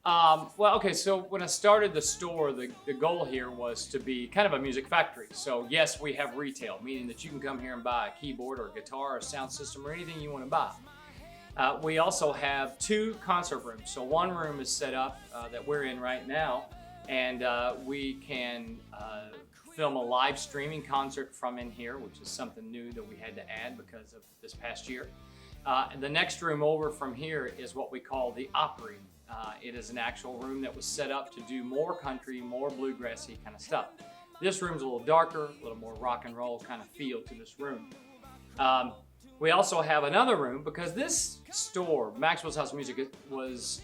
Well, okay, so when I started the store, the goal here was to be kind of a music factory. So, yes, we have retail, meaning that you can come here and buy a keyboard or a guitar or a sound system or anything you want to buy. We also have two concert rooms. So, one room is set up that we're in right now, and we can film a live streaming concert from in here, which is something new that we had to add because of this past year. The next room over from here is what we call the Opry. It is an actual room that was set up to do more country, more bluegrassy kind of stuff. This room's a little darker, a little more rock and roll kind of feel to this room. We also have another room because this store, Maxwell's House of Music, was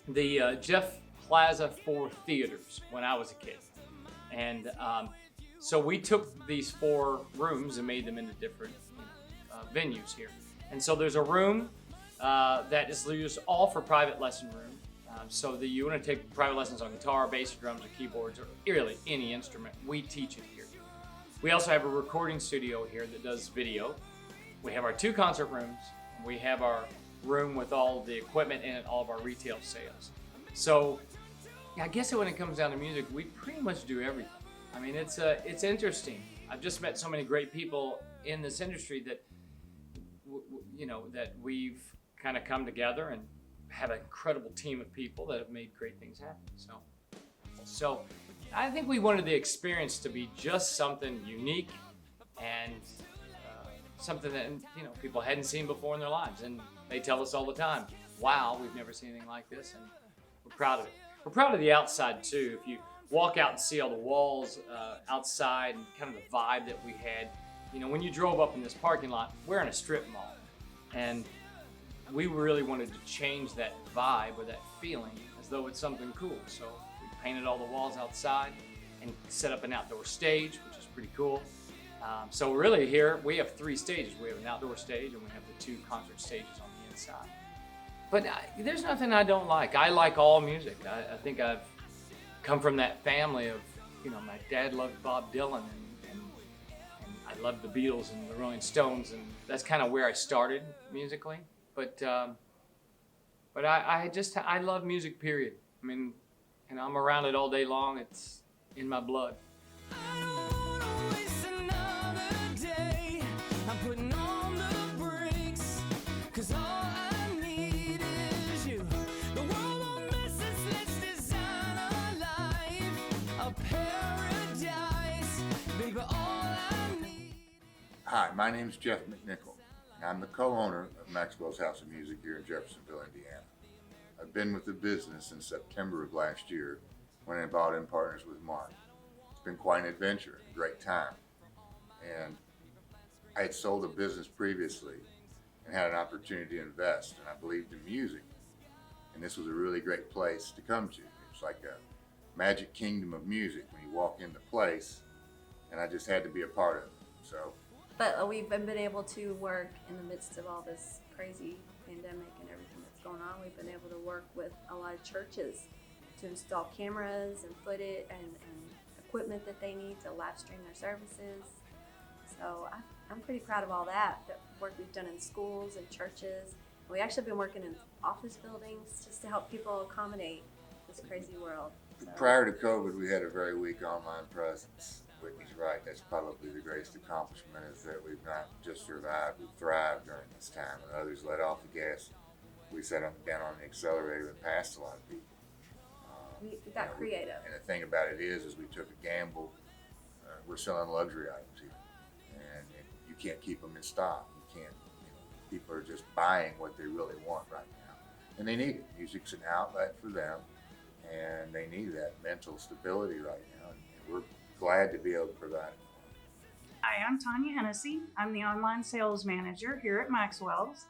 the Jeff Plaza for theaters when I was a kid. And so we took these 4 rooms and made them into different venues here. And so there's a room that is used all for private lesson room. So that you want to take private lessons on guitar, bass, drums, or keyboards, or really any instrument, we teach it here. We also have a recording studio here that does video. We have our 2 concert rooms. We have our room with all the equipment in it, all of our retail sales. So I guess when it comes down to music, we pretty much do everything. I mean, it's interesting. I've just met so many great people in this industry that that we've kind of come together and have an incredible team of people that have made great things happen. So I think we wanted the experience to be just something unique and something that people hadn't seen before in their lives. And they tell us all the time, "Wow, we've never seen anything like this," and we're proud of it. We're proud of the outside too. If you walk out and see all the walls outside and kind of the vibe that we had, when you drove up in this parking lot, we're in a strip mall, and we really wanted to change that vibe or that feeling as though it's something cool. So we painted all the walls outside and set up an outdoor stage, which is pretty cool. So really here we have 3 stages. We have an outdoor stage and we have the 2 concert stages on the inside. But there's nothing I don't like. I like all music. I think I've come from that family of, my dad loved Bob Dylan and I loved the Beatles and the Rolling Stones, and that's kind of where I started musically. But I love music, period. I mean, I'm around it all day long. It's in my blood. Hi, my name is Jeff McNichol, and I'm the co-owner of Maxwell's House of Music here in Jeffersonville, Indiana. I've been with the business since September of last year when I bought in partners with Mark. It's been quite an adventure, a great time. And I had sold a business previously and had an opportunity to invest, and I believed in music. And this was a really great place to come to. It's like a magic kingdom of music when you walk into place, and I just had to be a part of it. But we've been able to work in the midst of all this crazy pandemic and everything that's going on. We've been able to work with a lot of churches to install cameras and footage and equipment that they need to live stream their services. So I'm pretty proud of all that work we've done in schools and churches. We actually have been working in office buildings just to help people accommodate this crazy world. So. Prior to COVID, we had a very weak online presence. Whitney's right. That's probably the greatest accomplishment, is that we've not just survived, we've thrived during this time. When others let off the gas, we sat down on the accelerator and passed a lot of people. We got creative. And the thing about it is we took a gamble. We're selling luxury items here, and you can't keep them in stock. You can't. People are just buying what they really want right now, and they need it. Music's an outlet for them, and they need that mental stability right now. And we're glad to be able to provide it for them. Hi, I'm Tanya Hennessy. I'm the online sales manager here at Maxwell's.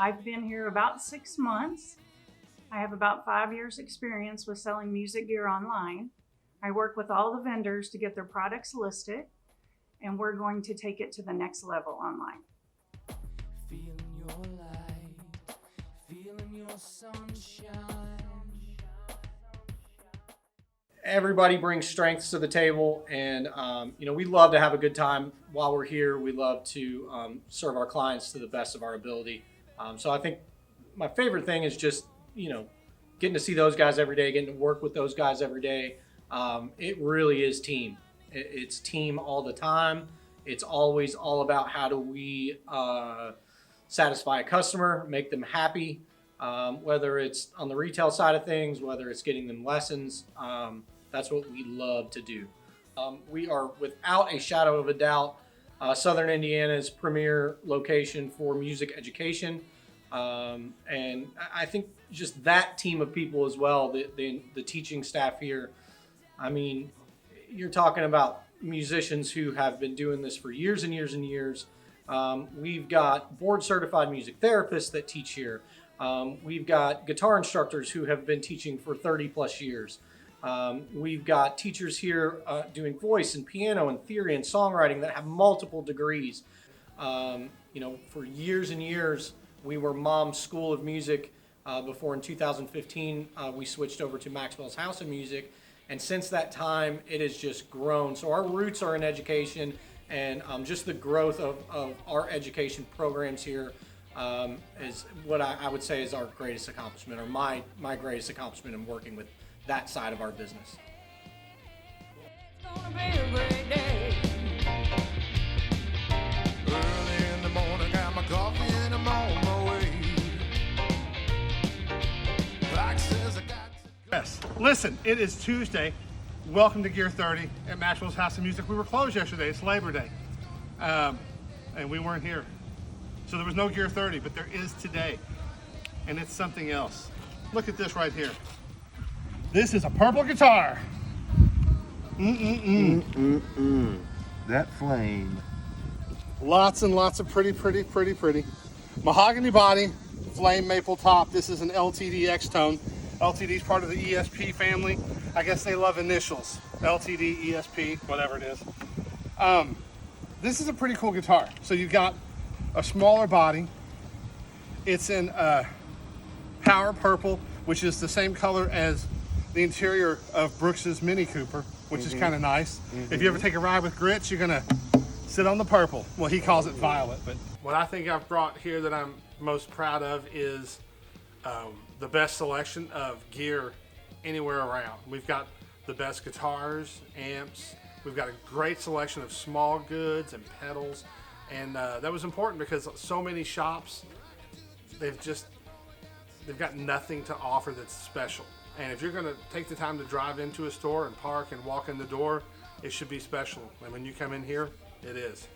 I've been here about 6 months. I have about 5 years experience with selling music gear online. I work with all the vendors to get their products listed, and we're going to take it to the next level online. Feeling your light, feeling your sunshine. Everybody brings strengths to the table, and we love to have a good time while we're here. We love to serve our clients to the best of our ability. So I think my favorite thing is just getting to see those guys every day, getting to work with those guys every day, it really is team. It's team all the time. It's always all about how do we satisfy a customer, make them happy, whether it's on the retail side of things, whether it's getting them lessons. That's what we love to do. We are, without a shadow of a doubt, Southern Indiana's premier location for music education. And I think just that team of people as well, the teaching staff here, I mean, you're talking about musicians who have been doing this for years and years and years. We've got board certified music therapists that teach here. We've got guitar instructors who have been teaching for 30 plus years. We've got teachers here doing voice and piano and theory and songwriting that have multiple degrees. For years and years, we were Mom's School of Music before in 2015 we switched over to Maxwell's House of Music. And since that time, it has just grown. So our roots are in education, and just the growth of our education programs here is what I would say is our greatest accomplishment, or my greatest accomplishment in working with that side of our business. It's gonna be a great day. Early in the morning, got my coffee and I'm on my way. Like says I got to go. Yes. Listen, it is Tuesday. Welcome to Gear 30 at Maxwell's House of Music. We were closed yesterday. It's Labor Day. And we weren't here. So there was no Gear 30, but there is today. And it's something else. Look at this right here. This is a purple guitar. That flame. Lots and lots of pretty. Mahogany body, flame maple top. This is an LTD X-Tone. LTD is part of the ESP family. I guess they love initials. LTD, ESP, whatever it is. This is a pretty cool guitar. So you've got a smaller body. It's in power purple, which is the same color as the interior of Brooks's Mini Cooper, which is kind of nice. If you ever take a ride with Grits, you're gonna sit on the purple. Well, he calls it violet, but what I think I've brought here that I'm most proud of is the best selection of gear anywhere around. We've got the best guitars, amps. We've got a great selection of small goods and pedals, and that was important because so many shops, they've got nothing to offer that's special. And if you're going to take the time to drive into a store and park and walk in the door, it should be special. And when you come in here, it is.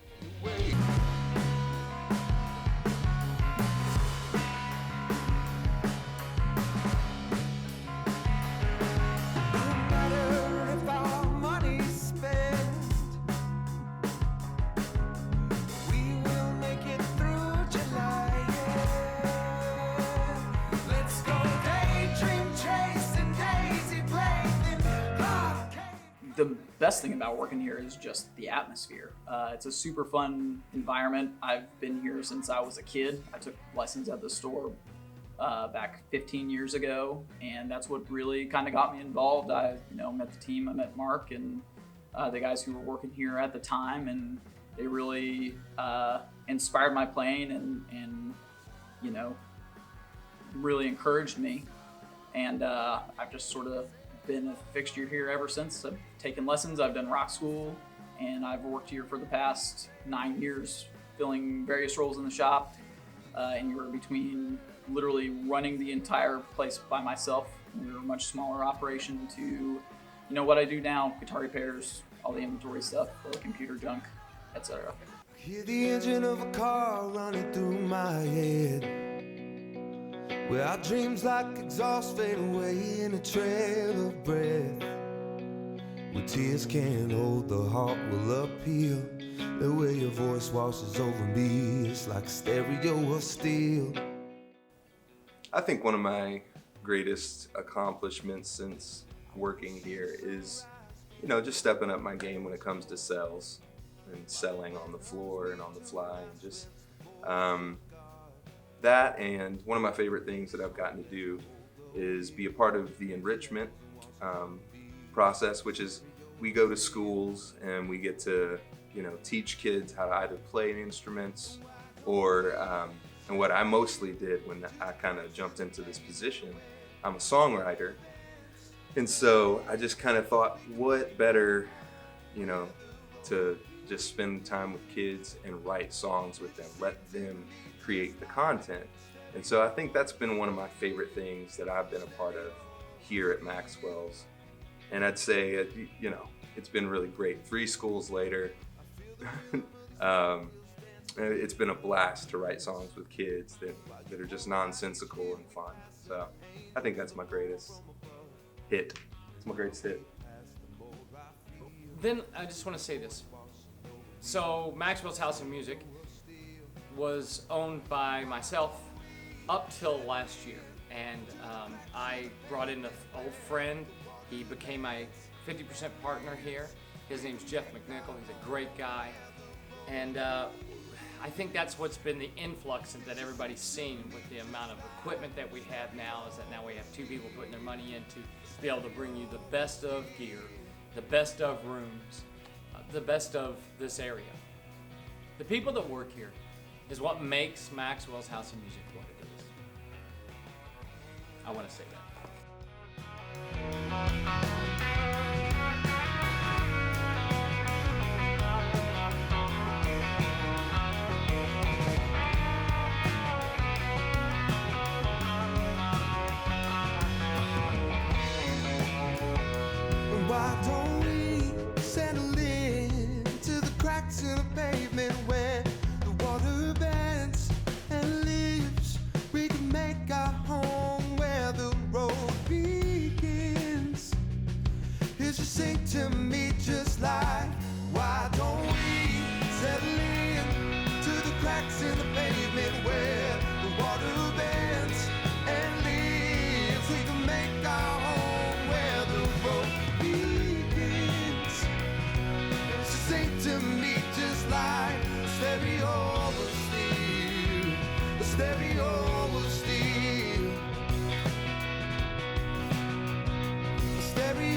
The best thing about working here is just the atmosphere. It's a super fun environment. I've been here since I was a kid. I took lessons at the store back 15 years ago, and that's what really kind of got me involved. I met the team. I met Mark and the guys who were working here at the time, and they really inspired my playing and really encouraged me. And I've just sort of been a fixture here ever since. I've taken lessons, I've done rock school, and I've worked here for the past 9 years, filling various roles in the shop, anywhere between literally running the entire place by myself. We were a much smaller operation to, what I do now, guitar repairs, all the inventory stuff, the computer junk, etc. Hear the engine of a car running through my head, where our dreams like exhaust fade away in a trail of breath. Where tears can't hold, the heart will appeal. The way your voice washes over me, it's like stereo of steel. I think one of my greatest accomplishments since working here is, just stepping up my game when it comes to sales and selling on the floor and on the fly, and just that. And one of my favorite things that I've gotten to do is be a part of the enrichment process, which is we go to schools and we get to teach kids how to either play instruments or and what I mostly did when I kind of jumped into this position I'm a songwriter. And so I just kind of thought, what better, you know, to just spend time with kids and write songs with them, let them create the content. And so I think that's been one of my favorite things that I've been a part of here at Maxwell's. And I'd say, you know, it's been really great. 3 schools later, it's been a blast to write songs with kids that are just nonsensical and fun. So I think that's my greatest hit. It's my greatest hit. Then I just want to say this. So Maxwell's House of Music was owned by myself up till last year. And I brought in an old friend. He became my 50% partner here. His name's Jeff McNichol. He's a great guy. And I think that's what's been the influx that everybody's seen with the amount of equipment that we have now, is that now we have 2 people putting their money in to be able to bring you the best of gear, the best of rooms, the best of this area. The people that work here is what makes Maxwell's House of Music what it is. I want to say that. Why don't we settle in to the cracks in the pavement where the water bends and leaves? We can make our home where the road begins. Here's you sing to me just like, why don't we settle in to the cracks in the pavement where the water bends and leaves? We can make our home where the road begins. Sing to me just like a stereo of steel, a stereo of steel, a stereo